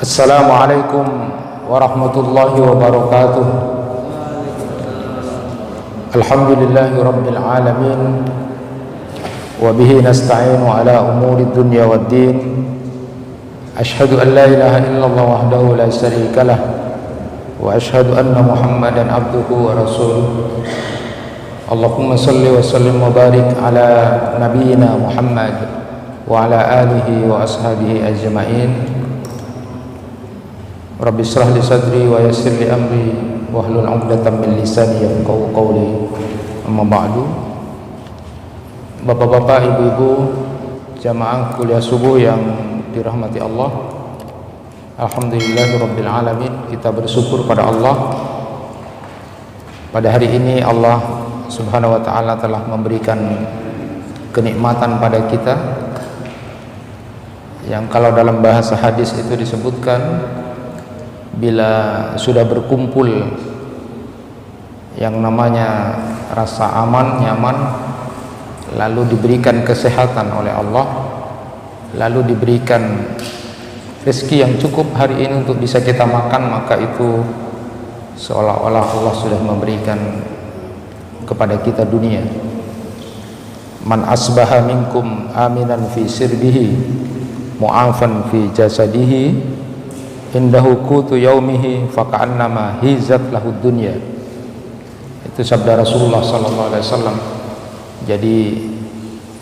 Assalamualaikum warahmatullahi wabarakatuh. Alhamdulillahi rabbil alamin. Wa bihi nasta'inu ala umuri dunya waddin. Ashhadu an la ilaha illallah wahdahu la syarika lah. Wa ashhadu anna Muhammadan abduhu wa rasuluh. Allahumma salli wa sallim wa barik ala nabiyyina Muhammad wa ala alihi wa ashabihi ajma'in. Rabbi shrah li sadri wa yassir li amri wahlul 'uqdatam min lisani yafqahu qawli. Amma ba'du. Bapak-bapak, ibu-ibu, jamaah kuliah subuh yang dirahmati Allah. Alhamdulillahirabbil alamin. Kita bersyukur pada Allah. Pada hari ini Allah Subhanahu wa taala telah memberikan kenikmatan pada kita yang kalau dalam bahasa hadis itu disebutkan, bila sudah berkumpul yang namanya rasa aman, nyaman, lalu diberikan kesehatan oleh Allah, lalu diberikan rezeki yang cukup hari ini untuk bisa kita makan, maka itu seolah-olah Allah sudah memberikan kepada kita dunia. Man asbaha minkum aminan fi sirbihi mu'afan fi jasadihi indahu qutu yaumihi faka'annama hizat lahud dunya. Itu sabda Rasulullah sallallahu alaihi wasallam. Jadi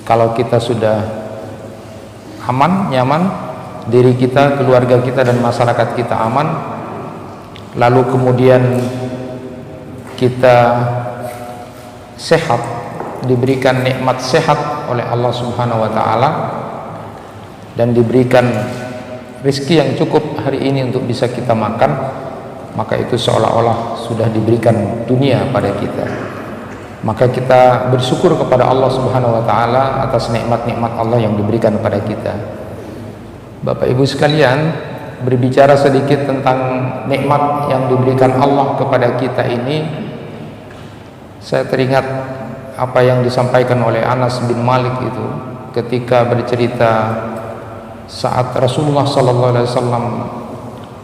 kalau kita sudah aman, nyaman, diri kita, keluarga kita dan masyarakat kita aman, lalu kemudian kita sehat, diberikan nikmat sehat oleh Allah Subhanahu wa taala dan diberikan rezeki yang cukup hari ini untuk bisa kita makan, maka itu seolah-olah sudah diberikan dunia pada kita. Maka kita bersyukur kepada Allah Subhanahu wa taala atas nikmat-nikmat Allah yang diberikan kepada kita. Bapak Ibu sekalian, berbicara sedikit tentang nikmat yang diberikan Allah kepada kita ini, saya teringat apa yang disampaikan oleh Anas bin Malik itu ketika bercerita saat Rasulullah sallallahu alaihi wasallam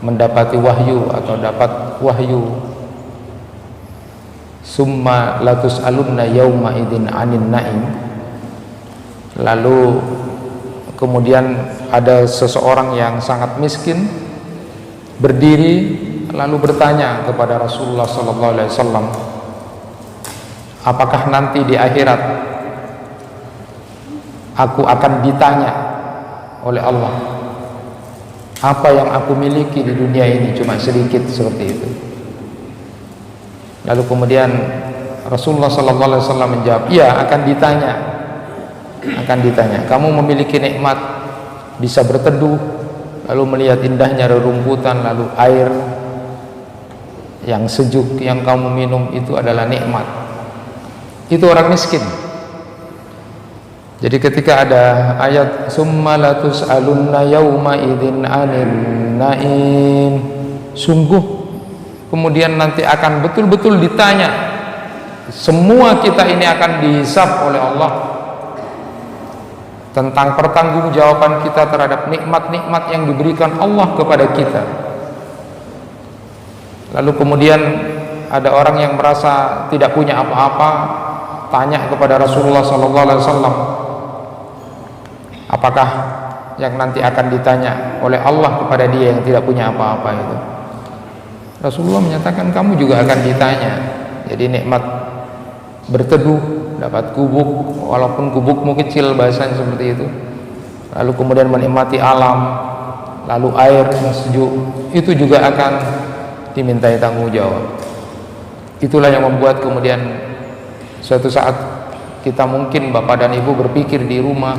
mendapati wahyu atau dapat wahyu, summa latus alunna yauma idzin anin naim. Lalu kemudian ada seseorang yang sangat miskin berdiri lalu bertanya kepada Rasulullah sallallahu alaihi wasallam, apakah nanti di akhirat aku akan ditanya oleh Allah apa yang aku miliki di dunia ini, cuma sedikit seperti itu. Lalu kemudian Rasulullah sallallahu alaihi wasallam menjawab, iya, akan ditanya. Kamu memiliki nikmat, bisa berteduh, lalu melihat indahnya rerumputan, lalu air yang sejuk yang kamu minum, itu adalah nikmat. Itu orang miskin. Jadi ketika ada ayat summa latus'alunna yauma idzin 'anil na'im, sungguh kemudian nanti akan betul-betul ditanya, semua kita ini akan dihisab oleh Allah tentang pertanggungjawaban kita terhadap nikmat-nikmat yang diberikan Allah kepada kita. Lalu kemudian ada orang yang merasa tidak punya apa-apa, tanya kepada Rasulullah sallallahu alaihi wasallam, apakah yang nanti akan ditanya oleh Allah kepada dia yang tidak punya apa-apa itu? Rasulullah menyatakan, kamu juga akan ditanya. Jadi nikmat berteduh, dapat gubuk, walaupun gubukmu kecil, bahasanya seperti itu, lalu kemudian menikmati alam, lalu air yang sejuk, itu juga akan dimintai tanggung jawab. Itulah yang membuat kemudian suatu saat kita mungkin bapak dan ibu berpikir di rumah,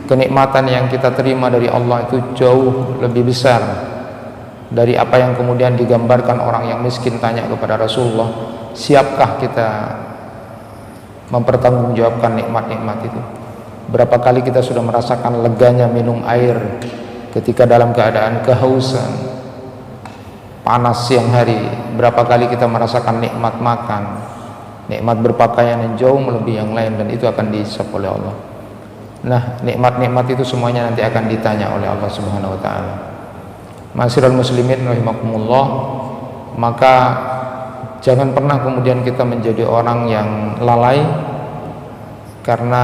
kenikmatan yang kita terima dari Allah itu jauh lebih besar dari apa yang kemudian digambarkan orang yang miskin tanya kepada Rasulullah, siapkah kita mempertanggungjawabkan nikmat-nikmat itu? Berapa kali kita sudah merasakan leganya minum air ketika dalam keadaan kehausan, panas siang hari. Berapa kali kita merasakan nikmat makan, nikmat berpakaian yang jauh melebihi yang lain, dan itu akan dihisab oleh Allah. Nah, nikmat-nikmat itu semuanya nanti akan ditanya oleh Allah Subhanahu wa taala. Ma'asyiral muslimin rahimakumullah, maka jangan pernah kemudian kita menjadi orang yang lalai, karena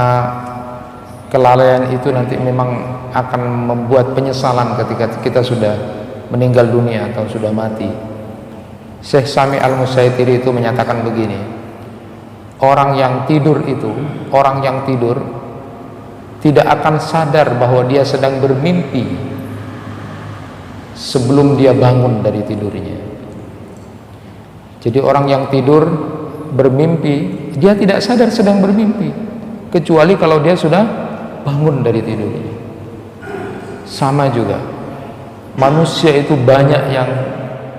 kelalaian itu nanti memang akan membuat penyesalan ketika kita sudah meninggal dunia atau sudah mati. Syekh Sami Al-Musaitiri itu menyatakan begini, orang yang tidur tidak akan sadar bahwa dia sedang bermimpi sebelum dia bangun dari tidurnya. Jadi orang yang tidur bermimpi, dia tidak sadar sedang bermimpi, kecuali kalau dia sudah bangun dari tidurnya. Sama juga, manusia itu banyak yang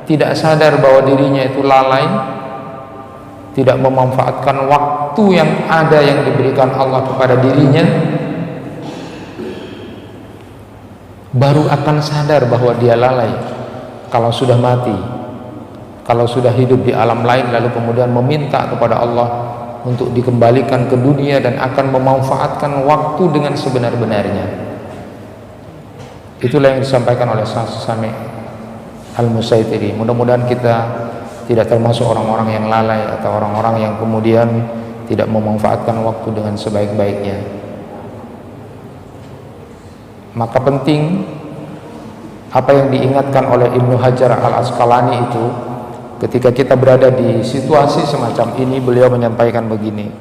tidak sadar bahwa dirinya itu lalai, tidak memanfaatkan waktu yang ada yang diberikan Allah kepada dirinya, baru akan sadar bahwa dia lalai kalau sudah mati, kalau sudah hidup di alam lain, lalu kemudian meminta kepada Allah untuk dikembalikan ke dunia dan akan memanfaatkan waktu dengan sebenar-benarnya. Itulah yang disampaikan oleh Sami Al-Musaitiri. Mudah-mudahan kita tidak termasuk orang-orang yang lalai atau orang-orang yang kemudian tidak memanfaatkan waktu dengan sebaik-baiknya. Maka penting apa yang diingatkan oleh Ibnu Hajar Al-Asqalani itu, ketika kita berada di situasi semacam ini, beliau menyampaikan begini: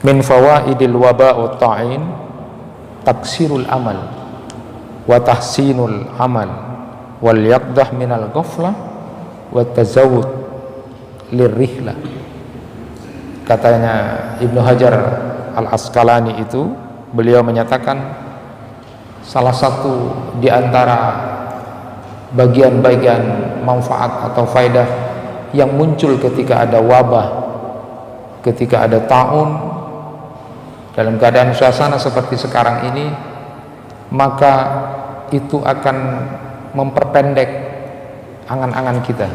min fawaidil waba wa ta'in taksirul amal wa tahsinul amal wal yaqdah minal ghaflah wa tazawud lirrihlah. Katanya Ibnu Hajar Al-Asqalani itu, beliau menyatakan salah satu di antara bagian-bagian manfaat atau faedah yang muncul ketika ada wabah, ketika ada taun, dalam keadaan suasana seperti sekarang ini, maka itu akan memperpendek angan-angan kita,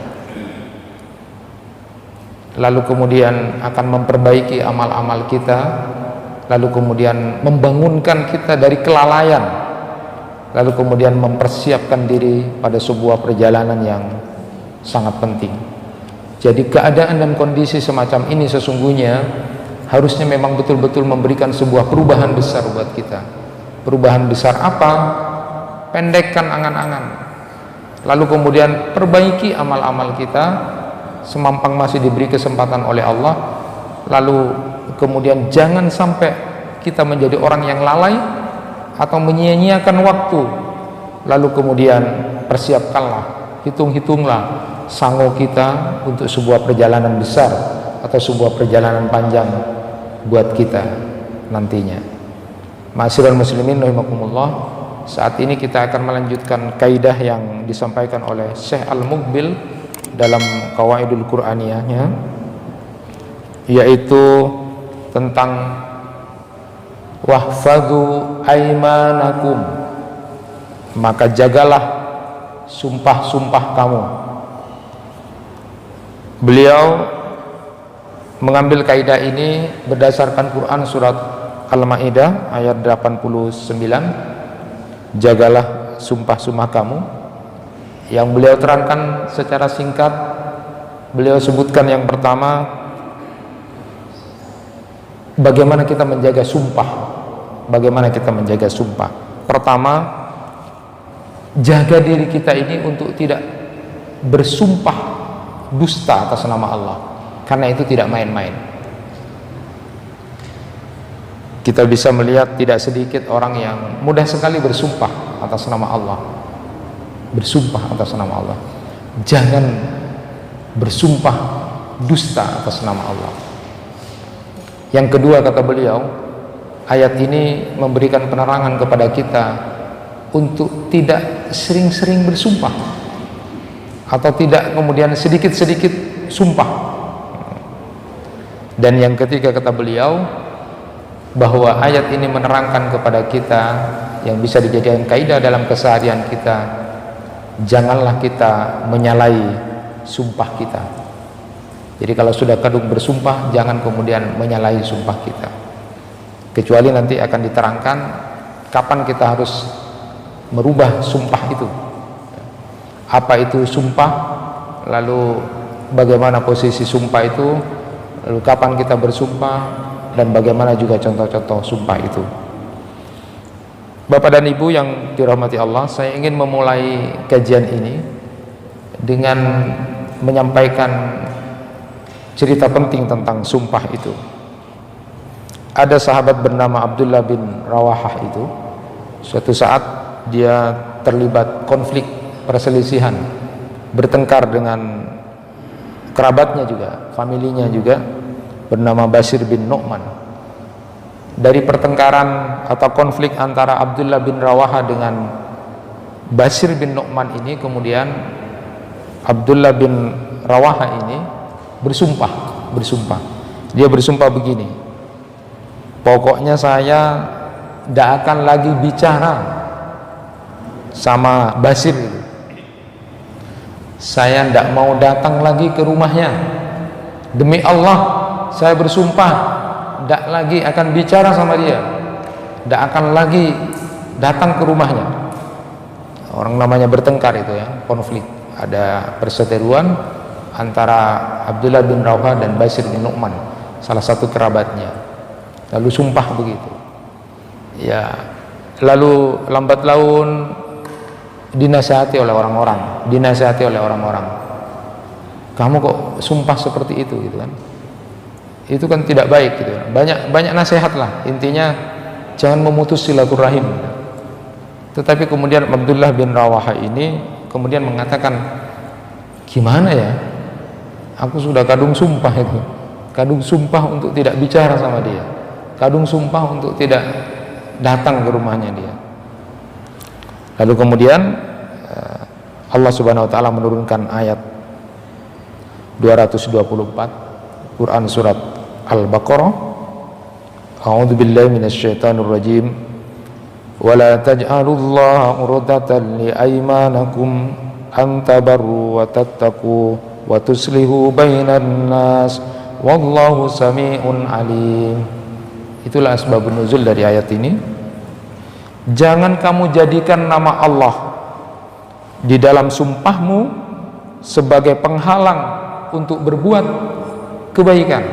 lalu kemudian akan memperbaiki amal-amal kita, lalu kemudian membangunkan kita dari kelalaian, lalu kemudian mempersiapkan diri pada sebuah perjalanan yang sangat penting. Jadi keadaan dan kondisi semacam ini sesungguhnya harusnya memang betul-betul memberikan sebuah perubahan besar buat kita. Perubahan besar apa? Pendekkan angan-angan, lalu kemudian perbaiki amal-amal kita semampang masih diberi kesempatan oleh Allah, lalu kemudian jangan sampai kita menjadi orang yang lalai atau menyia-nyiakan waktu, lalu kemudian persiapkanlah, hitung-hitunglah sangu kita untuk sebuah perjalanan besar atau sebuah perjalanan panjang buat kita nantinya. Ma'asyiral muslimin rahimakumullah, saat ini kita akan melanjutkan kaidah yang disampaikan oleh Syekh Al-Muqbil dalam Qawaidul Qur'aniyahnya, yaitu tentang wahfadhu aimanakum, maka jagalah sumpah-sumpah kamu. Beliau mengambil kaidah ini berdasarkan Quran surat Al-Maidah ayat 89, jagalah sumpah-sumpah kamu. Yang beliau terangkan secara singkat, beliau sebutkan yang pertama, bagaimana kita menjaga sumpah. Bagaimana kita menjaga sumpah? Pertama, jaga diri kita ini untuk tidak bersumpah dusta atas nama Allah, karena itu tidak main-main. Kita bisa melihat tidak sedikit orang yang mudah sekali bersumpah atas nama Allah. Bersumpah atas nama Allah. Jangan bersumpah dusta atas nama Allah. Yang kedua, kata beliau, ayat ini memberikan penerangan kepada kita untuk tidak sering-sering bersumpah, atau tidak kemudian sedikit-sedikit sumpah. Dan yang ketiga, kata beliau, bahwa ayat ini menerangkan kepada kita yang bisa dijadikan kaidah dalam keseharian kita, janganlah kita menyalahi sumpah kita. Jadi kalau sudah kadung bersumpah, jangan kemudian menyalahi sumpah kita, kecuali nanti akan diterangkan kapan kita harus merubah sumpah itu. apa itu sumpah, lalu bagaimana posisi sumpah itu, lalu kapan kita bersumpah, dan bagaimana juga contoh-contoh sumpah itu. Bapak dan Ibu yang dirahmati Allah, saya ingin memulai kajian ini dengan menyampaikan cerita penting tentang sumpah itu. Ada sahabat bernama Abdullah bin Rawahah itu, suatu saat dia terlibat konflik perselisihan, bertengkar dengan kerabatnya juga, familinya juga, bernama Bashir bin Nu'man. Dari pertengkaran atau konflik antara Abdullah bin Rawaha dengan Bashir bin Nu'man ini, kemudian Abdullah bin Rawaha ini bersumpah. Dia bersumpah begini, pokoknya saya tidak akan lagi bicara sama Bashir itu. Saya tidak mau datang lagi ke rumahnya. Demi Allah, saya bersumpah tidak lagi akan bicara sama dia, tidak akan lagi datang ke rumahnya. Orang namanya bertengkar itu ya, konflik. Ada perseteruan antara Abdullah bin Rawah dan Bashir bin Nu'man, salah satu kerabatnya. Lalu sumpah begitu. Ya, lalu lambat laun dinasihati oleh orang-orang, kamu kok sumpah seperti itu gitu kan? Itu kan tidak baik gitu. Banyak nasihat lah, intinya jangan memutus silaturahim. Tetapi kemudian Abdullah bin Rawaha ini kemudian mengatakan, gimana ya, aku sudah kadung sumpah itu, kadung sumpah untuk tidak bicara sama dia, kadung sumpah untuk tidak datang ke rumahnya dia. Lalu kemudian Allah Subhanahu wa taala menurunkan ayat 224 Quran surat Al-Baqarah, A'udzubillahi minasyaitonir rajim, wala taj'alullaha urdatan liaymanakum an tabarru wa tattaqu wa tuslihu bainan nas wallahu sami'un alim. Itulah asbabun nuzul dari ayat ini. Jangan kamu jadikan nama Allah di dalam sumpahmu sebagai penghalang untuk berbuat kebaikan,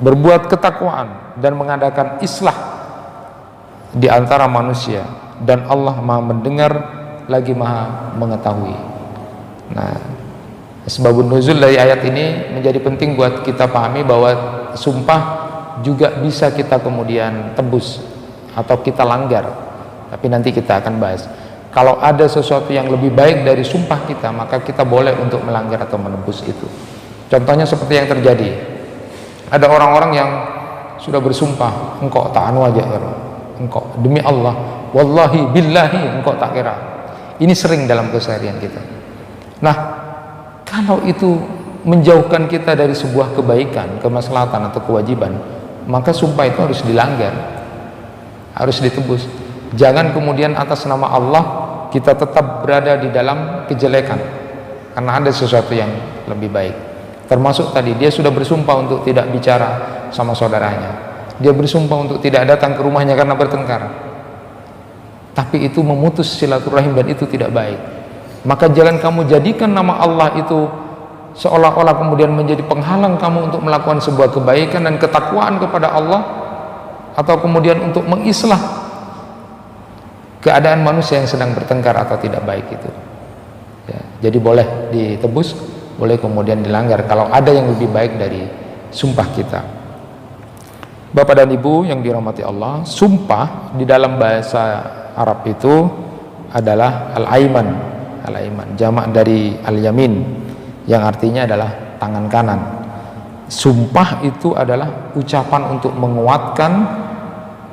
berbuat ketakwaan, dan mengadakan islah di antara manusia, dan Allah Maha mendengar lagi Maha mengetahui. Nah, sebabun nuzul dari ayat ini menjadi penting buat kita pahami bahwa sumpah juga bisa kita kemudian tebus atau kita langgar, tapi nanti kita akan bahas. Kalau ada sesuatu yang lebih baik dari sumpah kita, maka kita boleh untuk melanggar atau menebus itu. Contohnya seperti yang terjadi, ada orang-orang yang sudah bersumpah, engkau tak anu aja ya, engkau demi Allah, wallahi billahi engkau tak kira. Ini sering dalam keseharian kita. Nah, kalau itu menjauhkan kita dari sebuah kebaikan, kemaslahatan atau kewajiban, maka sumpah itu harus dilanggar, harus ditebus. Jangan kemudian atas nama Allah kita tetap berada di dalam kejelekan karena ada sesuatu yang lebih baik. Termasuk tadi, dia sudah bersumpah untuk tidak bicara sama saudaranya, dia bersumpah untuk tidak datang ke rumahnya karena bertengkar, tapi itu memutus silaturahim dan itu tidak baik. Maka jangan kamu jadikan nama Allah itu seolah-olah kemudian menjadi penghalang kamu untuk melakukan sebuah kebaikan dan ketakwaan kepada Allah, atau kemudian untuk mengislah keadaan manusia yang sedang bertengkar atau tidak baik itu ya. Jadi boleh ditebus, boleh kemudian dilanggar kalau ada yang lebih baik dari sumpah kita. Bapak dan Ibu yang dirahmati Allah, sumpah di dalam bahasa Arab itu adalah al-aiman. Al-aiman jamak dari al-yamin yang artinya adalah tangan kanan. Sumpah itu adalah ucapan untuk menguatkan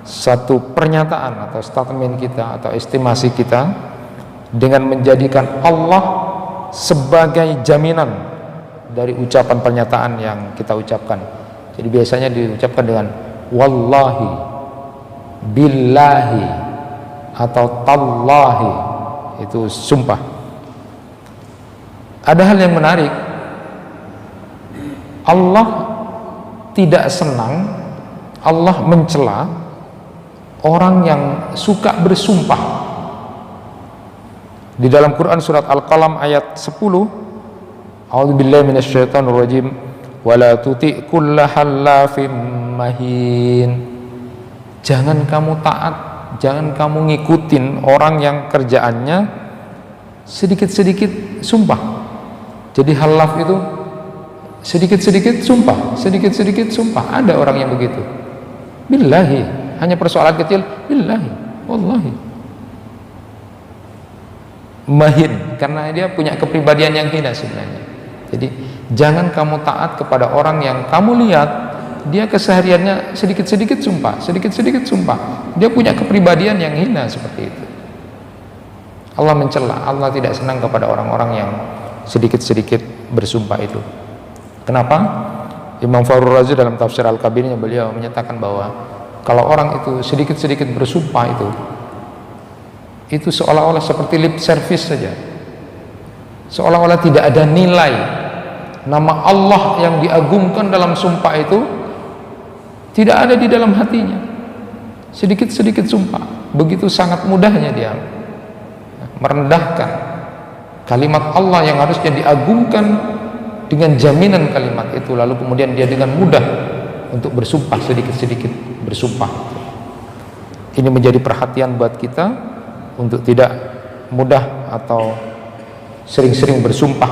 satu pernyataan atau statement kita atau estimasi kita dengan menjadikan Allah sebagai jaminan dari ucapan pernyataan yang kita ucapkan. Jadi biasanya diucapkan dengan wallahi, billahi, atau tallahi, itu sumpah. Ada hal yang menarik, Allah tidak senang, Allah mencela orang yang suka bersumpah Di dalam Quran surat Al-Qalam ayat 10, A'udzubillahi minasyaitonirrajim, wala tuti' kulla hallafim mahin. Jangan kamu taat, jangan kamu ngikutin orang yang kerjaannya sedikit-sedikit sumpah. Jadi halaf itu sedikit-sedikit sumpah, sedikit-sedikit sumpah. Ada orang yang begitu. Billahi, hanya persoalan kecil, billahi, wallahi. Mahin, karena dia punya kepribadian yang hina sebenarnya. Jadi jangan kamu taat kepada orang yang kamu lihat dia kesehariannya sedikit-sedikit sumpah, sedikit-sedikit sumpah. Dia punya kepribadian yang hina seperti itu. Allah mencela, Allah tidak senang kepada orang-orang yang sedikit-sedikit bersumpah itu. Kenapa? Imam Fakhrul Razi dalam tafsir Al-Kabirnya beliau menyatakan bahwa kalau orang itu sedikit-sedikit bersumpah itu seolah-olah seperti lip service saja, seolah-olah tidak ada nilai nama Allah yang diagungkan dalam sumpah itu tidak ada di dalam hatinya. Sedikit-sedikit sumpah, begitu sangat mudahnya dia merendahkan kalimat Allah yang harusnya diagungkan dengan jaminan kalimat itu, lalu kemudian dia dengan mudah untuk bersumpah, sedikit-sedikit bersumpah. Ini menjadi perhatian buat kita untuk tidak mudah atau sering-sering bersumpah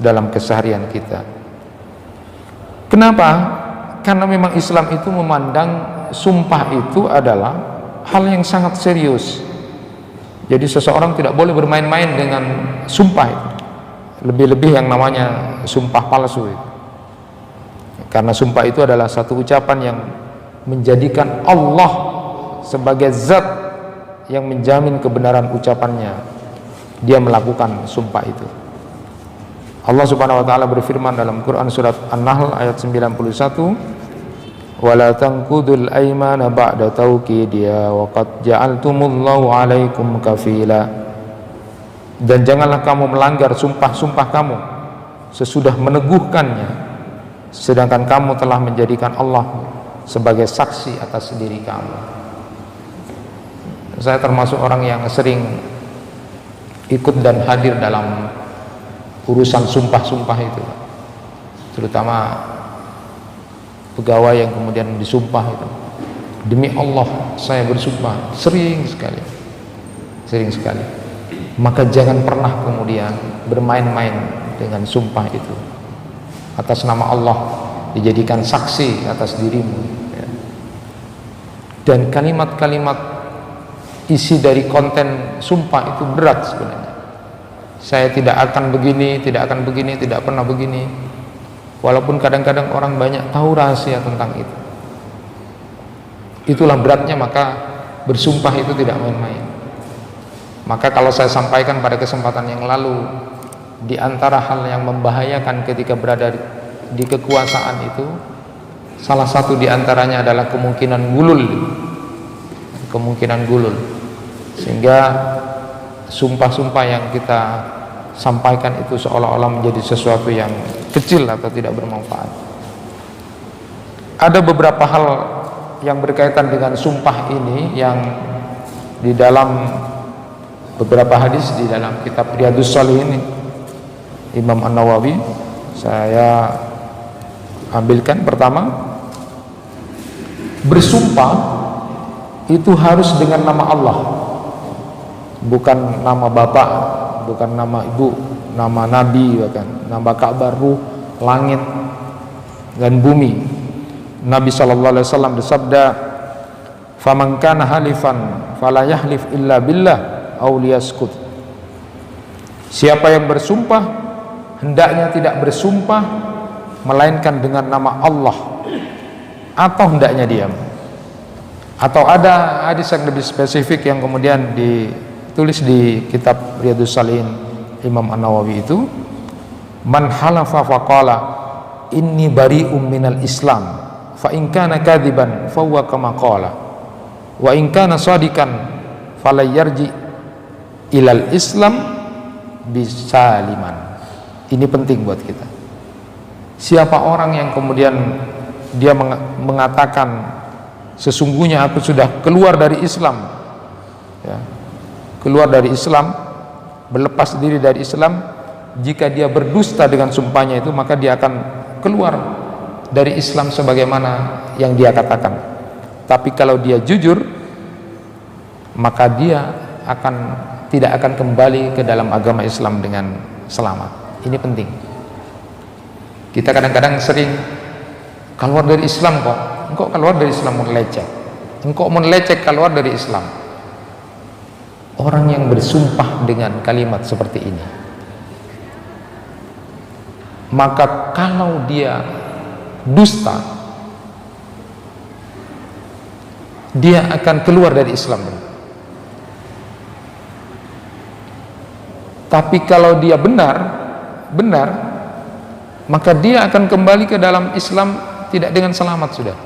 dalam keseharian kita. Kenapa? Karena memang Islam itu memandang sumpah itu adalah hal yang sangat serius. Jadi seseorang tidak boleh bermain-main dengan sumpah itu. Lebih-lebih yang namanya sumpah palsu itu. Karena sumpah itu adalah satu ucapan yang menjadikan Allah sebagai zat yang menjamin kebenaran ucapannya. Dia melakukan sumpah itu. Allah Subhanahu wa taala berfirman dalam Quran surat An-Nahl ayat 91, wala tanqudul aymana ba'da tawqidiha wa qad ja'altumullahu 'alaikum kafila. Dan janganlah kamu melanggar sumpah-sumpah kamu sesudah meneguhkannya, sedangkan kamu telah menjadikan Allah sebagai saksi atas diri kamu. Saya termasuk orang yang sering ikut dan hadir dalam urusan sumpah-sumpah itu, terutama pegawai yang kemudian disumpah itu. Demi Allah saya bersumpah, sering sekali. Maka jangan pernah kemudian bermain-main dengan sumpah itu. Atas nama Allah dijadikan saksi atas dirimu, ya. Dan kalimat-kalimat isi dari konten sumpah itu berat sebenarnya. Saya tidak akan begini, tidak akan begini, tidak pernah begini. Walaupun kadang-kadang orang banyak tahu rahasia tentang itu. Itulah beratnya, maka bersumpah itu tidak main-main. Maka kalau saya sampaikan pada kesempatan yang lalu, di antara hal yang membahayakan ketika berada di kekuasaan itu, salah satu di antaranya adalah kemungkinan gulul. Sehingga sumpah-sumpah yang kita sampaikan itu seolah-olah menjadi sesuatu yang kecil atau tidak bermanfaat. Ada beberapa hal yang berkaitan dengan sumpah ini yang di dalam beberapa hadis di dalam kitab Riyadhus Shalihin Imam An-Nawawi saya ambilkan. Pertama, bersumpah itu harus dengan nama Allah, bukan nama bapak, bukan nama ibu, nama nabi, bahkan nama Ka'bah, ruh, langit dan bumi. Nabi SAW bersabda, faman kana halifan fala yahlif illa billah aw liyaskut. Siapa yang bersumpah hendaknya tidak bersumpah melainkan dengan nama Allah, atau hendaknya diam. Atau ada hadis yang lebih spesifik yang kemudian ditulis di kitab Riyadhus Shalihin Imam An-Nawawi itu, man halafa faqala inni bari'um minal Islam fa in kana kadziban fa huwa kama qala wa in kana shadikan fala yarji ilal Islam bisaliman. Ini penting buat kita. Siapa orang yang kemudian dia mengatakan sesungguhnya aku sudah keluar dari Islam, ya, keluar dari Islam, berlepas diri dari Islam, jika dia berdusta dengan sumpahnya itu, maka dia akan keluar dari Islam sebagaimana yang dia katakan. Tapi kalau dia jujur, maka dia tidak akan kembali ke dalam agama Islam dengan selamat. Ini penting. Kita kadang-kadang sering keluar dari Islam kok. Engkau keluar dari Islam meleceh. Engkau meleceh keluar dari Islam. Orang yang bersumpah dengan kalimat seperti ini, maka kalau dia dusta, dia akan keluar dari Islam. Tapi kalau dia benar, maka dia akan kembali ke dalam Islam tidak dengan selamat sudah.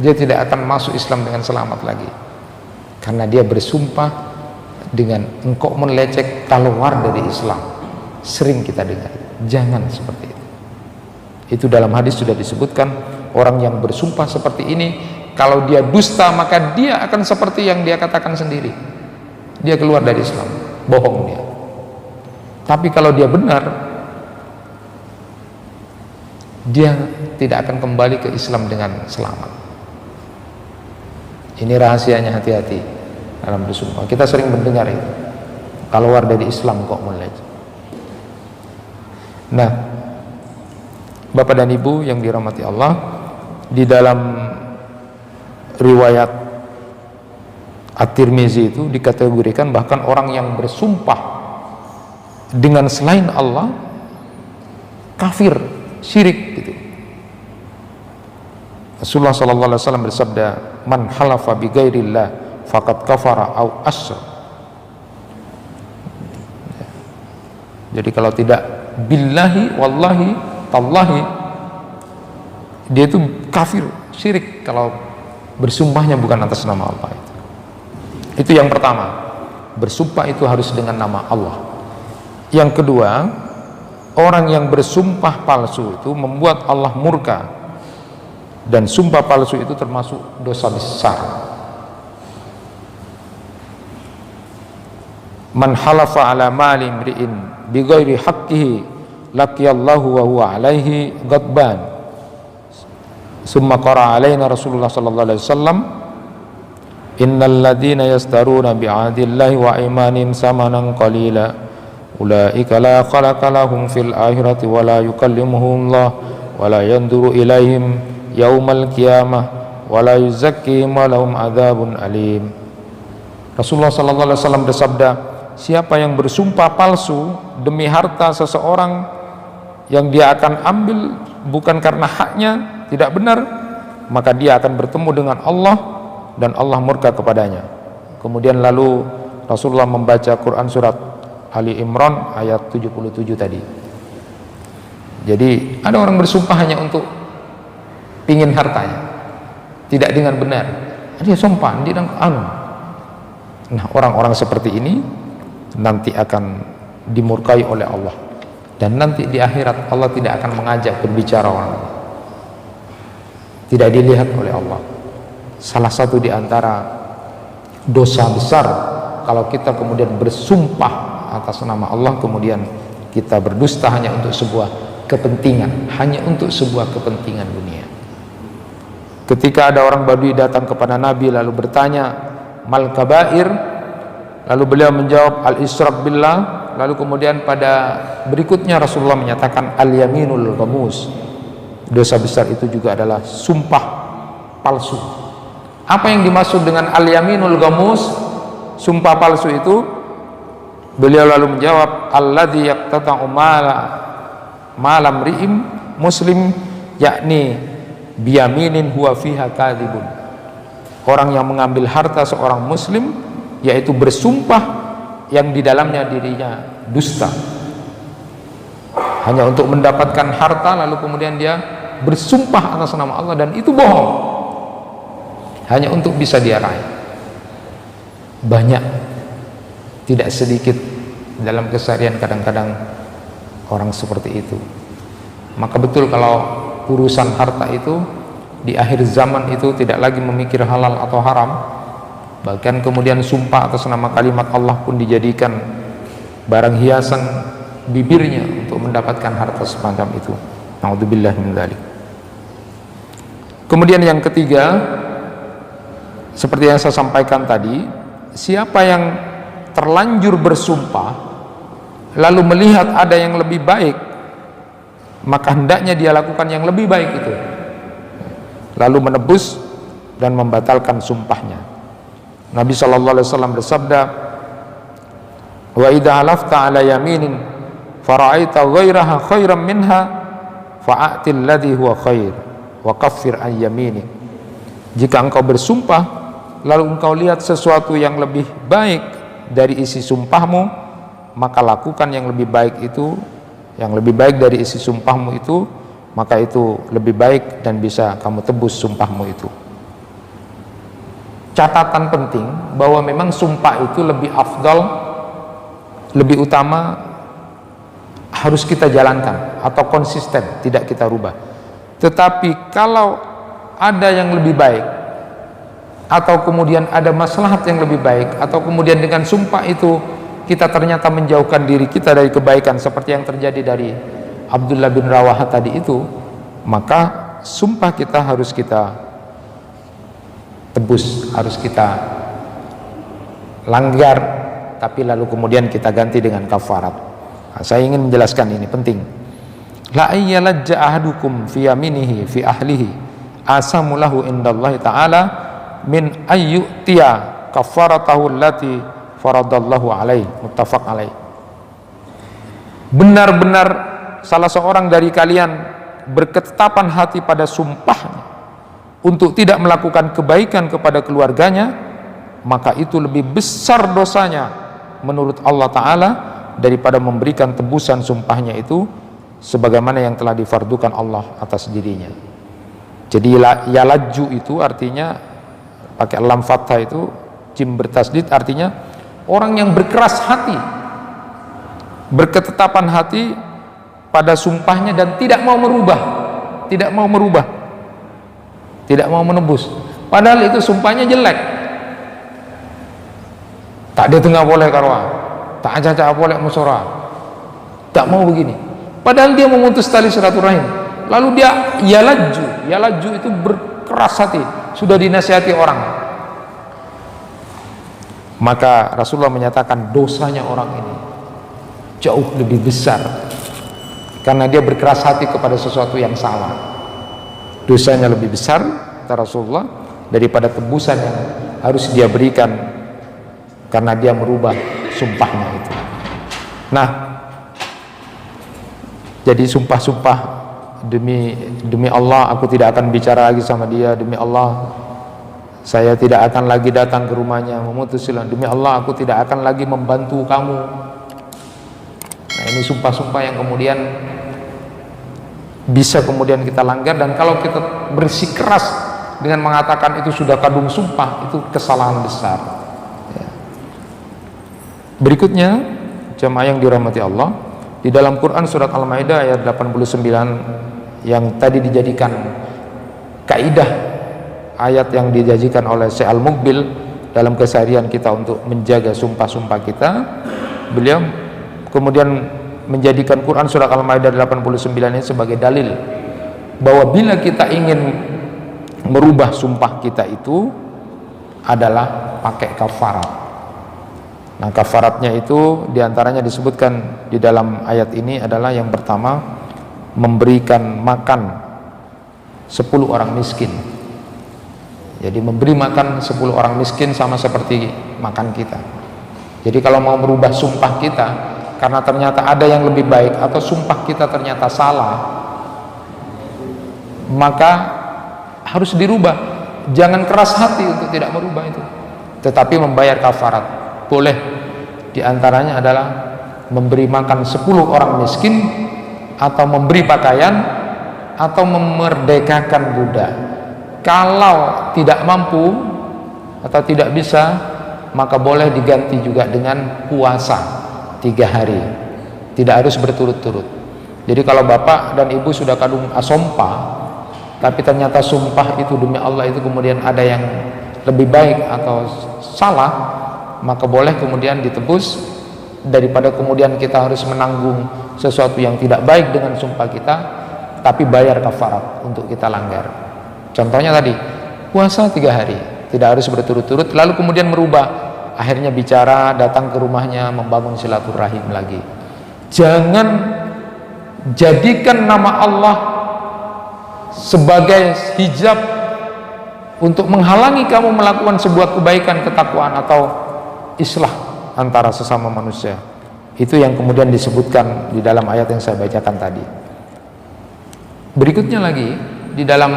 Dia tidak akan masuk Islam dengan selamat lagi, karena dia bersumpah dengan engkau meleceh keluar dari Islam. Sering kita dengar. Jangan seperti itu. Itu dalam hadis sudah disebutkan, orang yang bersumpah seperti ini, kalau dia dusta maka dia akan seperti yang dia katakan sendiri, dia keluar dari Islam, bohong dia. Tapi kalau dia benar, dia tidak akan kembali ke Islam dengan selamat. Ini rahasianya, hati-hati dalam bersumpah. Kita sering mendengar itu, keluar dari Islam kok meleceh. Nah, Bapak dan Ibu yang dirahmati Allah, di dalam riwayat At-Tirmizi itu dikategorikan bahkan orang yang bersumpah dengan selain Allah kafir, syirik gitu. Rasulullah sallallahu alaihi wasallam bersabda, "Man halafa bi ghairillah faqad kafara au asyrak." Jadi kalau tidak billahi, wallahi, tallahi, dia itu kafir, syirik kalau bersumpahnya bukan atas nama Allah. Itu yang pertama, bersumpah itu harus dengan nama Allah. Yang kedua, orang yang bersumpah palsu itu membuat Allah murka, dan sumpah palsu itu termasuk dosa besar. Man halafa ala mali imri'in bi ghairi haqqihi laqiyallahu wa huwa alaihi ghadban. Summa qara alaina Rasulullah sallallahu alaihi wasallam, innal ladzina yastaruna bi 'ahdillahi wa imanin samanan qalila ulaika la khalaqa lahum fil akhirati wa la yukallimuhumullah wa la yanzuru ilaihim yaumal qiyamah wa la yuzakkihim wa lahum adzabun alim. Rasulullah sallallahu alaihi wasallam bersabda, siapa yang bersumpah palsu demi harta seseorang yang dia akan ambil bukan karena haknya, tidak benar, maka dia akan bertemu dengan Allah dan Allah murka kepadanya. Kemudian lalu Rasulullah membaca Quran surat Ali Imran ayat 77 tadi. Jadi ada orang bersumpah hanya untuk ingin hartanya, tidak dengan benar, dia sumpah dia Nah, orang-orang seperti ini nanti akan dimurkai oleh Allah, dan nanti di akhirat Allah tidak akan mengajak berbicara orang, tidak dilihat oleh Allah. Salah satu di antara dosa besar kalau kita kemudian bersumpah atas nama Allah, kemudian kita berdusta hanya untuk sebuah kepentingan, hanya untuk sebuah kepentingan dunia. Ketika ada orang Badui datang kepada Nabi lalu bertanya, mal kabair, lalu beliau menjawab al-isyraq billah. Lalu kemudian pada berikutnya Rasulullah menyatakan al-yaminul ghamus, dosa besar itu juga adalah sumpah palsu. Apa yang dimaksud dengan al-yaminul ghamus, sumpah palsu itu? Beliau lalu menjawab, alladzi yaqtata'u malam ri'im muslim, yakni biyaminin huwa fiha kadhibun. Orang yang mengambil harta seorang muslim, yaitu bersumpah yang di dalamnya dirinya dusta, hanya untuk mendapatkan harta, lalu kemudian dia bersumpah atas nama Allah dan itu bohong, hanya untuk bisa dia raih. Banyak, tidak sedikit dalam keseharian kadang-kadang orang seperti itu. Maka betul kalau urusan harta itu di akhir zaman itu tidak lagi memikir halal atau haram, Bahkan kemudian sumpah atas nama kalimat Allah pun dijadikan barang hiasan bibirnya untuk mendapatkan harta semacam itu. Naudzubillah min dzalik. Kemudian yang ketiga, seperti yang saya sampaikan tadi, siapa yang terlanjur bersumpah lalu melihat ada yang lebih baik, maka hendaknya dia lakukan yang lebih baik itu, lalu menebus dan membatalkan sumpahnya. Nabi SAW bersabda, wa idza halafta ala yaminin fara'aita ghairaha khairan minha fa'atil ladzi huwa khair wa kaffir an yaminik. Jika engkau bersumpah lalu engkau lihat sesuatu yang lebih baik dari isi sumpahmu, maka lakukan yang lebih baik itu, yang lebih baik dari isi sumpahmu itu, maka itu lebih baik dan bisa kamu tebus sumpahmu itu. Catatan penting bahwa memang sumpah itu lebih afdal, lebih utama, harus kita jalankan atau konsisten, tidak kita rubah. Tetapi kalau ada yang lebih baik, atau kemudian ada maslahat yang lebih baik, atau kemudian dengan sumpah itu kita ternyata menjauhkan diri kita dari kebaikan seperti yang terjadi dari Abdullah bin Rawaha tadi itu, maka sumpah kita harus kita tebus, harus kita langgar, tapi lalu kemudian kita ganti dengan kafarat. Nah, saya ingin menjelaskan ini penting. La ayyalajja ahadukum fi yaminihi fi ahlihi asamulahu indallahi ta'ala min ayyutiya kafaratahu allati faradallahu alaih. Muttafaq alaih. Benar-benar salah seorang dari kalian berketetapan hati pada sumpahnya untuk tidak melakukan kebaikan kepada keluarganya, maka itu lebih besar dosanya menurut Allah Ta'ala daripada memberikan tebusan sumpahnya itu sebagaimana yang telah difardukan Allah atas dirinya. Jadi yalaju itu artinya pakai lam fathah, itu jim bertasdid, artinya orang yang berkeras hati, berketetapan hati pada sumpahnya dan tidak mau merubah, tidak mau menebus, padahal itu sumpahnya jelek, tak ada tengah boleh karwa, tak aja boleh musyawarah, tak mau begini, padahal dia memutus tali silaturahim, lalu dia yalaju itu berkeras hati, sudah dinasihati orang, maka Rasulullah menyatakan dosanya orang ini jauh lebih besar karena dia berkeras hati kepada sesuatu yang salah. Dosanya lebih besar, kata Rasulullah, daripada tebusan yang harus dia berikan karena dia merubah sumpahnya itu. Nah, jadi sumpah-sumpah demi Allah aku tidak akan bicara lagi sama dia, demi Allah saya tidak akan lagi datang ke rumahnya, memutus silaturahmi, demi Allah aku tidak akan lagi membantu kamu. Nah, ini sumpah-sumpah yang kemudian bisa kemudian kita langgar, dan kalau kita bersikeras dengan mengatakan itu sudah kadung sumpah, itu kesalahan besar. Ya. Berikutnya, jamaah yang dirahmati Allah, di dalam Quran surat Al-Maidah ayat 89 yang tadi dijadikan kaidah, ayat yang dijanjikan oleh Syekh Al-Muqbil dalam keseharian kita untuk menjaga sumpah-sumpah kita, beliau kemudian menjadikan Quran surat Al-Maidah 89 ini sebagai dalil bahwa bila kita ingin merubah sumpah kita itu adalah pakai kafarat. Nah, kafaratnya itu diantaranya disebutkan di dalam ayat ini adalah yang pertama, memberikan makan 10 orang miskin. Jadi memberi makan 10 orang miskin sama seperti makan kita. Jadi kalau mau merubah sumpah kita karena ternyata ada yang lebih baik, atau sumpah kita ternyata salah, maka harus dirubah. Jangan keras hati untuk tidak merubah itu, tetapi membayar kafarat. Boleh, diantaranya adalah memberi makan 10 orang miskin, atau memberi pakaian, atau memerdekakan budak. Kalau tidak mampu atau tidak bisa, maka boleh diganti juga dengan puasa 3 hari, tidak harus berturut-turut. Jadi kalau bapak dan ibu sudah kadung sumpah, tapi ternyata sumpah itu demi Allah itu kemudian ada yang lebih baik atau salah, maka boleh kemudian ditebus daripada kemudian kita harus menanggung sesuatu yang tidak baik dengan sumpah kita, tapi bayar kafarat untuk kita langgar. Contohnya tadi, puasa 3 hari, tidak harus berturut-turut, lalu kemudian merubah, akhirnya bicara, datang ke rumahnya, membangun silaturahim lagi. Jangan jadikan nama Allah sebagai hijab untuk menghalangi kamu melakukan sebuah kebaikan, ketakwaan atau islah antara sesama manusia. Itu yang kemudian disebutkan di dalam ayat yang saya bacakan tadi. Berikutnya lagi di dalam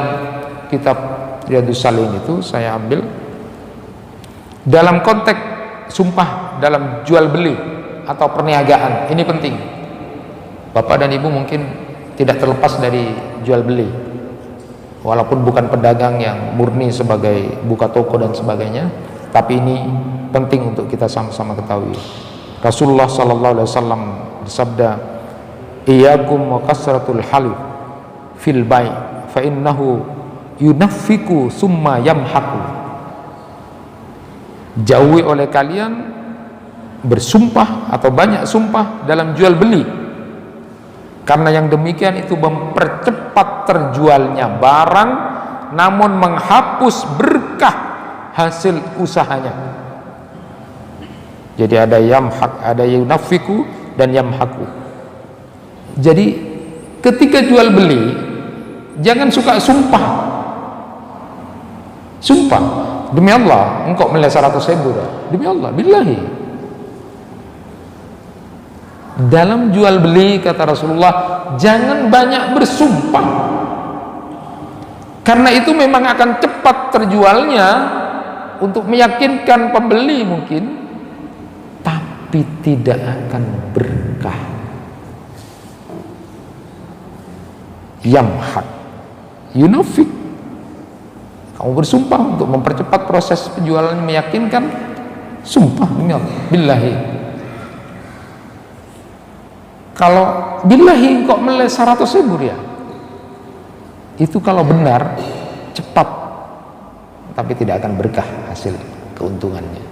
kitab Riyadhus Shalihin itu saya ambil dalam konteks sumpah dalam jual beli atau perniagaan. Ini penting. Bapak dan Ibu mungkin tidak terlepas dari jual beli, walaupun bukan pedagang yang murni sebagai buka toko dan sebagainya, tapi ini penting untuk kita sama-sama ketahui. Rasulullah sallallahu alaihi wasallam bersabda, "Iyyakum wa kasratul halif fil bai' fa innahu yunaffiku summa yamhaqu." Jauhi oleh kalian bersumpah atau banyak sumpah dalam jual beli, karena yang demikian itu mempercepat terjualnya barang namun menghapus berkah hasil usahanya. Jadi ada yamhaq, ada yunafiku dan yamhaku. Jadi ketika jual beli jangan suka sumpah. Sumpah, demi Allah engkau milih 100.000 dah. Demi Allah, billahi. Dalam jual beli kata Rasulullah, jangan banyak bersumpah, karena itu memang akan cepat terjualnya untuk meyakinkan pembeli mungkin, tapi tidak akan berkah. Yamhaq, yunafik, kamu bersumpah untuk mempercepat proses penjualan, meyakinkan, sumpah demi Allah, billahi. Kalau billahi kok meleh 100.000 ya, itu kalau benar cepat, tapi tidak akan berkah hasil keuntungannya.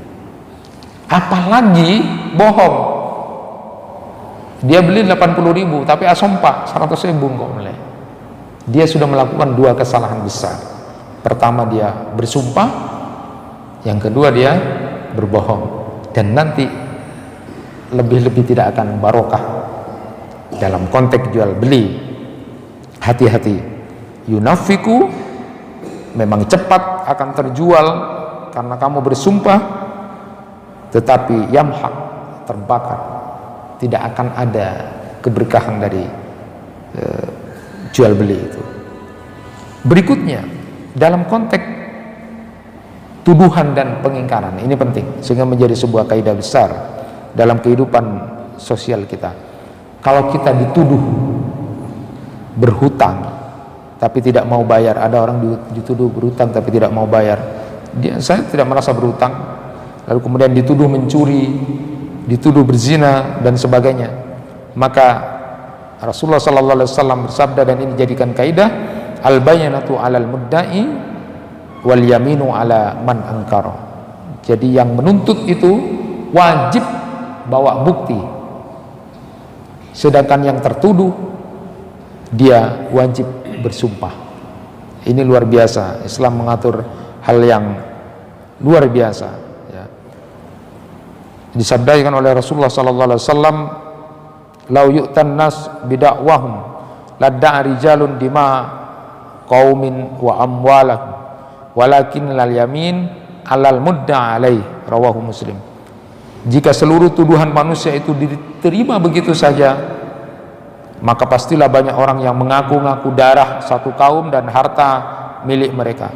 Apalagi bohong, dia beli 80.000 tapi asompa 100.000 kok meleh. Dia sudah melakukan 2 kesalahan besar. Pertama dia bersumpah, yang kedua dia berbohong, dan nanti lebih-lebih tidak akan barokah dalam konteks jual beli. Hati-hati. Yunafiku memang cepat akan terjual karena kamu bersumpah, tetapi yamhaq, terbakar, tidak akan ada keberkahan dari jual beli itu. Berikutnya dalam konteks tuduhan dan pengingkaran, ini penting sehingga menjadi sebuah kaidah besar dalam kehidupan sosial kita. Kalau kita dituduh berhutang tapi tidak mau bayar, ada orang dituduh berhutang tapi tidak mau bayar, saya tidak merasa berhutang, lalu kemudian dituduh mencuri, dituduh berzina dan sebagainya, maka Rasulullah sallallahu alaihi wasallam bersabda, dan ini dijadikan kaidah, al bayanatu 'alal mudda'i wal yaminu 'ala man ankara. Jadi yang menuntut itu wajib bawa bukti, sedangkan yang tertuduh dia wajib bersumpah. Ini luar biasa, Islam mengatur hal yang luar biasa ya. Disabdakan oleh Rasulullah sallallahu alaihi wasallam, lau yu'tan nas bidakwahum ladda'a rijalun dima qaumin wa amwalahum walakin lal yamin alal mudda alaih, rawahu Muslim. Jika seluruh tuduhan manusia itu diterima begitu saja, maka pastilah banyak orang yang mengaku-ngaku darah satu kaum dan harta milik mereka,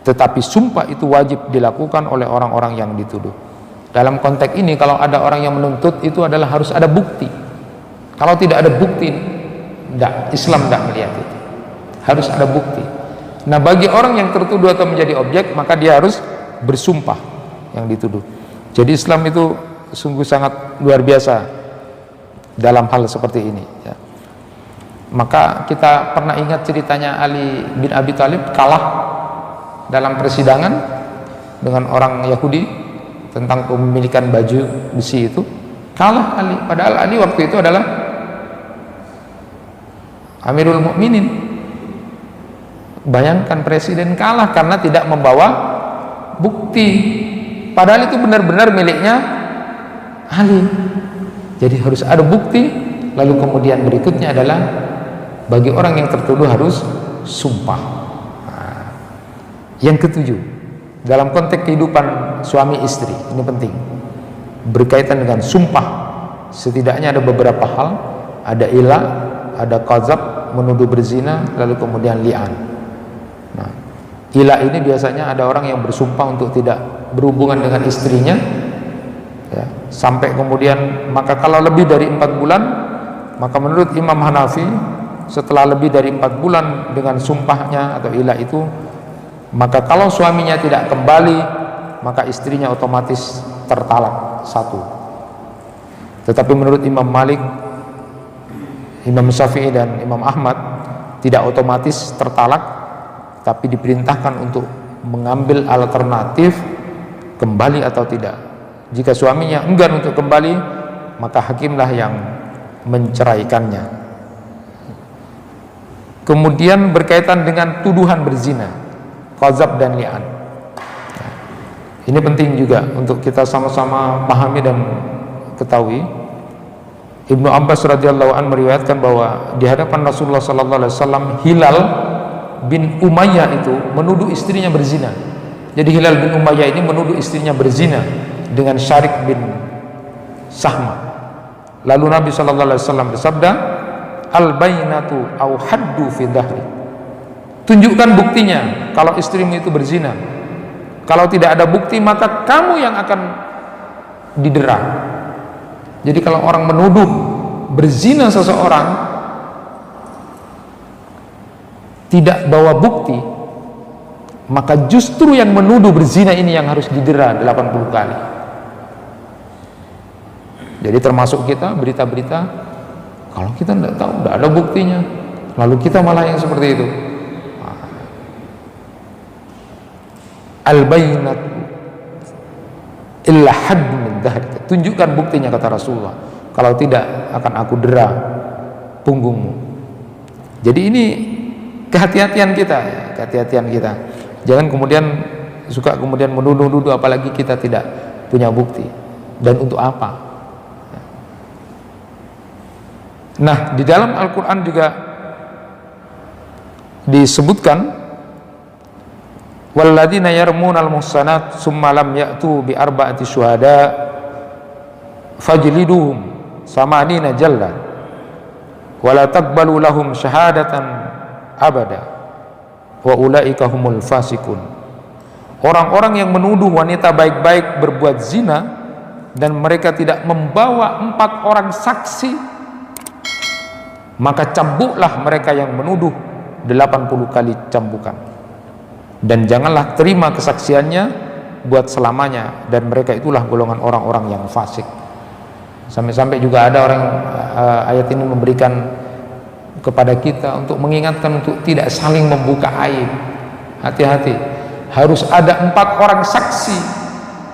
tetapi sumpah itu wajib dilakukan oleh orang-orang yang dituduh. Dalam konteks ini, kalau ada orang yang menuntut, itu adalah harus ada bukti. Kalau tidak ada bukti, Islam tidak melihat itu, harus ada bukti. Nah, bagi orang yang tertuduh atau menjadi objek, maka dia harus bersumpah yang dituduh. Jadi Islam itu sungguh sangat luar biasa dalam hal seperti ini ya. Maka kita pernah ingat ceritanya Ali bin Abi Thalib kalah dalam persidangan dengan orang Yahudi tentang kepemilikan baju besi itu, kalah Ali. Padahal Ali waktu itu adalah Amirul Mukminin. Bayangkan presiden kalah karena tidak membawa bukti, padahal itu benar-benar miliknya Ali. Jadi harus ada bukti. Lalu kemudian berikutnya adalah bagi orang yang tertuduh harus sumpah. Nah, yang ketujuh, dalam konteks kehidupan suami istri, ini penting, berkaitan dengan sumpah. Setidaknya ada beberapa hal, ada ila, ada qazab, menuduh berzina, lalu kemudian li'an. Nah, ila ini biasanya ada orang yang bersumpah untuk tidak berhubungan dengan istrinya, ya, sampai kemudian, maka kalau lebih dari 4 bulan, maka menurut Imam Hanafi, setelah lebih dari 4 bulan dengan sumpahnya atau ila itu, maka kalau suaminya tidak kembali, maka istrinya otomatis tertalak 1. Tetapi menurut Imam Malik, Imam Syafi'i dan Imam Ahmad tidak otomatis tertalak, tapi diperintahkan untuk mengambil alternatif kembali atau tidak. Jika suaminya enggan untuk kembali, maka hakimlah yang menceraikannya. Kemudian berkaitan dengan tuduhan berzina, qazab dan li'an. Ini penting juga untuk kita sama-sama pahami dan ketahui. Ibnu Abbas radhiyallahu anhu meriwayatkan bahwa di hadapan Rasulullah sallallahu alaihi wasallam, Hilal bin Umayyah itu menuduh istrinya berzina. Jadi Hilal bin Umayyah ini menuduh istrinya berzina dengan Syarik bin Sahma. Lalu Nabi sallallahu alaihi wasallam bersabda, al-bainatu au haddu fi dhahri. Tunjukkan buktinya kalau istrimu itu berzina. Kalau tidak ada bukti, maka kamu yang akan didera. Jadi kalau orang menuduh berzina seseorang tidak bawa bukti, maka justru yang menuduh berzina ini yang harus didera 80 kali. Jadi termasuk kita, berita-berita, kalau kita tidak tahu, tidak ada buktinya, lalu kita malah yang seperti itu. Al-bainatu illa hadd min dhahri. Tunjukkan buktinya, kata Rasulullah. Kalau tidak, akan aku dera punggungmu. Jadi ini kehati-hatian kita, kehati-hatian kita. Jangan kemudian suka kemudian menuduh-nuduh, apalagi kita tidak punya bukti. Dan untuk apa? Nah, di dalam Al-Quran juga disebutkan, walladzina yarmunal muhsanat summa lam ya'tu bi arba'ati syuhada fajliduhum samanina jalda wala taqbalu lahum syahadatan abada wa ulaika humul fasikun. Orang-orang yang menuduh wanita baik-baik berbuat zina dan mereka tidak membawa 4 orang saksi, maka cambuklah mereka yang menuduh 80 kali cambukan, dan janganlah terima kesaksiannya buat selamanya, dan mereka itulah golongan orang-orang yang fasik. Sampai-sampai juga ada orang, ayat ini memberikan kepada kita untuk mengingatkan untuk tidak saling membuka aib. Hati-hati, harus ada 4 orang saksi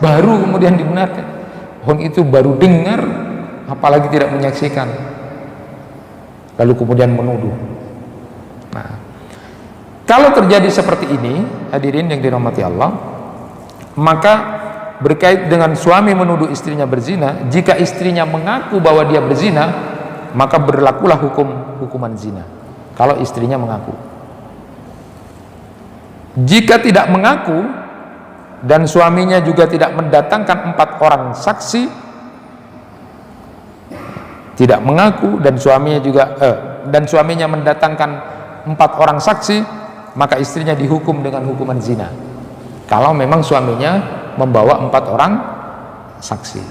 baru kemudian dibenarkan. Orang itu baru dengar, apalagi tidak menyaksikan, lalu kemudian menuduh. Nah, kalau terjadi seperti ini, hadirin yang dirahmati Allah, maka berkait dengan suami menuduh istrinya berzina, jika istrinya mengaku bahwa dia berzina, maka berlakulah hukuman zina kalau istrinya mengaku. Jika tidak mengaku dan suaminya juga tidak mendatangkan 4 orang saksi, tidak mengaku dan suaminya juga dan suaminya mendatangkan 4 orang saksi, maka istrinya dihukum dengan hukuman zina. Kalau memang suaminya membawa 4 orang saksi.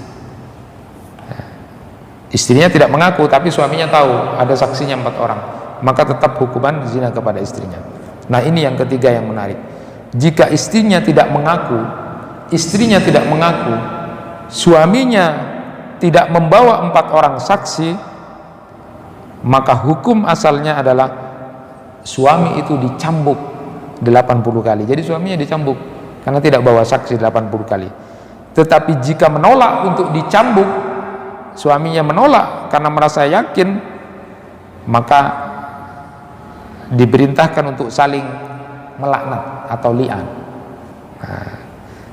Istrinya tidak mengaku tapi suaminya tahu ada saksinya 4 orang, maka tetap hukuman zina kepada istrinya. Nah, ini yang ketiga yang menarik. Jika istrinya tidak mengaku, suaminya tidak membawa 4 orang saksi, maka hukum asalnya adalah suami itu dicambuk 80 kali. Jadi suaminya dicambuk karena tidak bawa saksi 80 kali. Tetapi jika menolak untuk dicambuk, suaminya menolak karena merasa yakin, maka diperintahkan untuk saling melaknat atau li'an. Nah,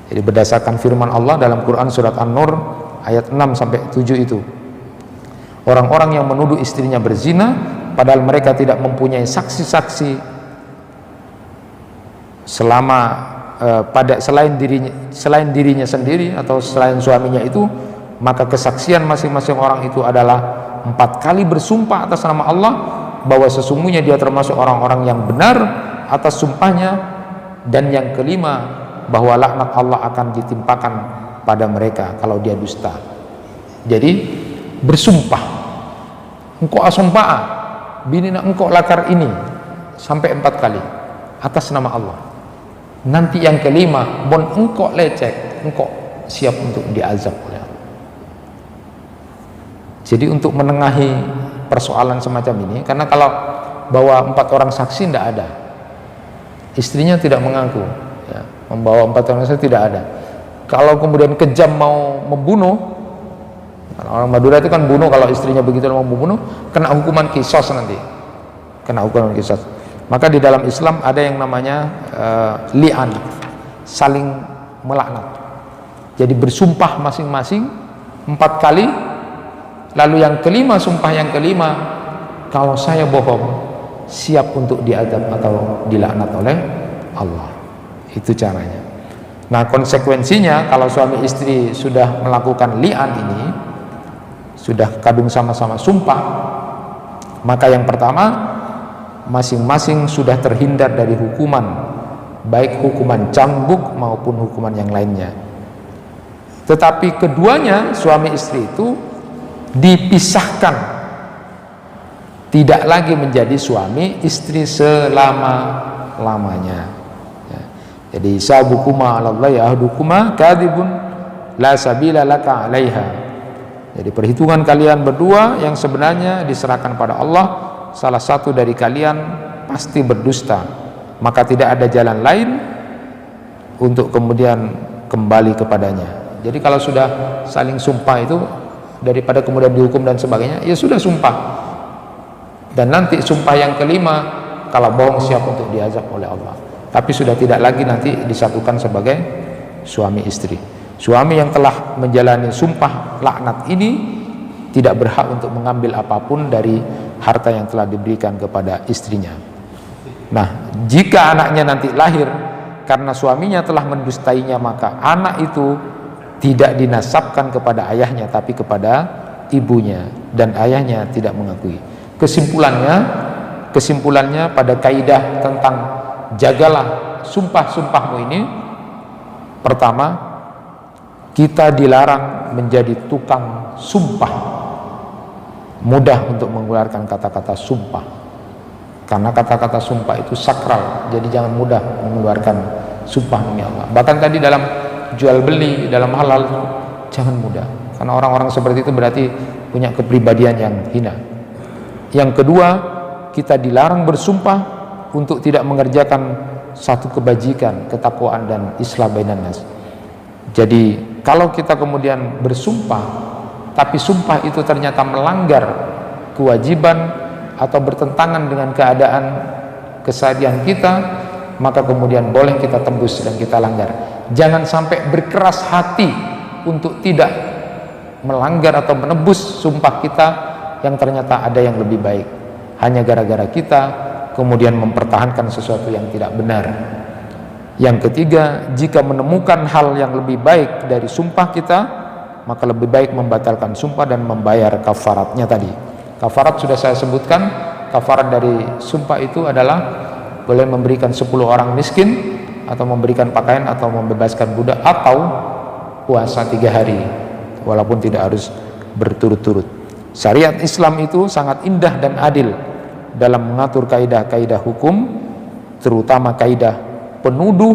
jadi berdasarkan firman Allah dalam Quran surat An-Nur ayat 6-7 itu, orang-orang yang menuduh istrinya berzina padahal mereka tidak mempunyai saksi-saksi selama selain dirinya sendiri atau selain suaminya itu, maka kesaksian masing-masing orang itu adalah 4 kali bersumpah atas nama Allah bahwa sesungguhnya dia termasuk orang-orang yang benar atas sumpahnya, dan yang kelima bahwa laknat Allah akan ditimpakan pada mereka kalau dia dusta. Jadi bersumpah, engkau asumpaa binina engkau lakar ini, sampai 4 kali atas nama Allah. Nanti yang kelima, bon engkau lecek, engkau siap untuk diazab oleh Allah. Jadi untuk menengahi persoalan semacam ini, karena kalau bawa 4 orang saksi tidak ada, istrinya tidak mengaku, ya, membawa 4 orang saksi tidak ada. Kalau kemudian kejam mau membunuh, orang Madura itu kan bunuh, kalau istrinya begitu mau membunuh, kena hukuman qisas nanti, kena hukuman qisas. Maka di dalam Islam ada yang namanya li'an, saling melaknat. Jadi bersumpah masing-masing 4 kali, lalu yang kelima, sumpah yang kelima, kalau saya bohong siap untuk diazab atau dilaknat oleh Allah. Itu caranya. Nah, konsekuensinya kalau suami istri sudah melakukan li'an ini, sudah kadung sama-sama sumpah, maka yang pertama, masing-masing sudah terhindar dari hukuman, baik hukuman cambuk maupun hukuman yang lainnya. Tetapi keduanya, suami istri itu dipisahkan, tidak lagi menjadi suami istri selama-lamanya, ya. Jadi sabukuma 'alallahi ahdukuma kadhibun la sabila laka 'alaiha. Jadi perhitungan kalian berdua yang sebenarnya diserahkan pada Allah, salah satu dari kalian pasti berdusta, maka tidak ada jalan lain untuk kemudian kembali kepadanya. Jadi kalau sudah saling sumpah itu, daripada kemudian dihukum dan sebagainya, ya sudah sumpah, dan nanti sumpah yang kelima kalau bohong siap untuk diazab oleh Allah, tapi sudah tidak lagi nanti disatukan sebagai suami istri. Suami yang telah menjalani sumpah laknat ini tidak berhak untuk mengambil apapun dari harta yang telah diberikan kepada istrinya. Nah, jika anaknya nanti lahir karena suaminya telah mendustainya, maka anak itu tidak dinasabkan kepada ayahnya tapi kepada ibunya, dan ayahnya tidak mengakui. Kesimpulannya pada kaidah tentang jagalah sumpah-sumpahmu ini, pertama, kita dilarang menjadi tukang sumpah, mudah untuk mengeluarkan kata-kata sumpah, karena kata-kata sumpah itu sakral. Jadi jangan mudah mengeluarkan sumpah demi Allah. Bahkan tadi dalam jual beli, dalam halal, jangan mudah, karena orang-orang seperti itu berarti punya kepribadian yang hina. Yang kedua, kita dilarang bersumpah untuk tidak mengerjakan satu kebajikan, ketakwaan dan islah bainan nas. Jadi kalau kita kemudian bersumpah tapi sumpah itu ternyata melanggar kewajiban atau bertentangan dengan keadaan keseharian kita, maka kemudian boleh kita tembus dan kita langgar. Jangan sampai berkeras hati untuk tidak melanggar atau menebus sumpah kita yang ternyata ada yang lebih baik, hanya gara-gara kita kemudian mempertahankan sesuatu yang tidak benar. Yang ketiga, jika menemukan hal yang lebih baik dari sumpah kita, maka lebih baik membatalkan sumpah dan membayar kafaratnya tadi. Kafarat sudah saya sebutkan. Kafarat dari sumpah itu adalah boleh memberikan 10 orang miskin, atau memberikan pakaian, atau membebaskan budak, atau puasa 3 hari, walaupun tidak harus berturut-turut. Syariat Islam itu sangat indah dan adil dalam mengatur kaidah-kaidah hukum, terutama kaidah penuduh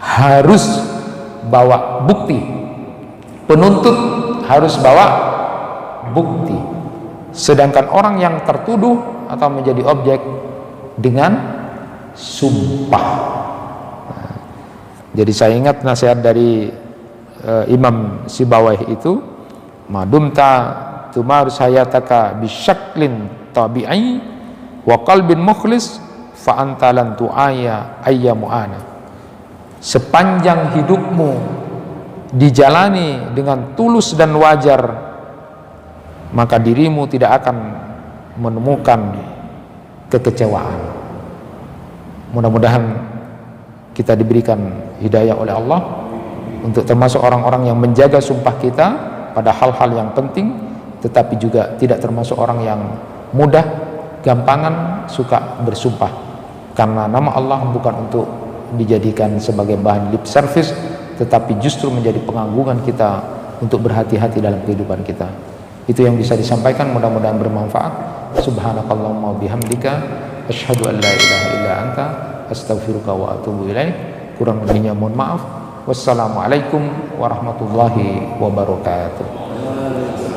harus bawa bukti, penuntut harus bawa bukti, sedangkan orang yang tertuduh atau menjadi objek dengan sumpah. Jadi saya ingat nasihat dari Imam Sibawayh itu, madumta tumarus hayataka bisyaklin tabi'i wa qalbin mukhlis fa anta lan tu'aya ayyamu ana. Sepanjang hidupmu dijalani dengan tulus dan wajar, maka dirimu tidak akan menemukan kekecewaan. Mudah-mudahan kita diberikan hidayah oleh Allah untuk termasuk orang-orang yang menjaga sumpah kita pada hal-hal yang penting, tetapi juga tidak termasuk orang yang mudah, gampangan, suka bersumpah, karena nama Allah bukan untuk dijadikan sebagai bahan lip service, tetapi justru menjadi pengagungan kita untuk berhati-hati dalam kehidupan kita. Itu yang bisa disampaikan, mudah-mudahan bermanfaat. Subhanakallahumma bihamdika asyhadu an la ilaha illa anta astaghfiruka wa atubu ilaik. Kurang lebihnya mohon maaf. Wassalamualaikum warahmatullahi wabarakatuh.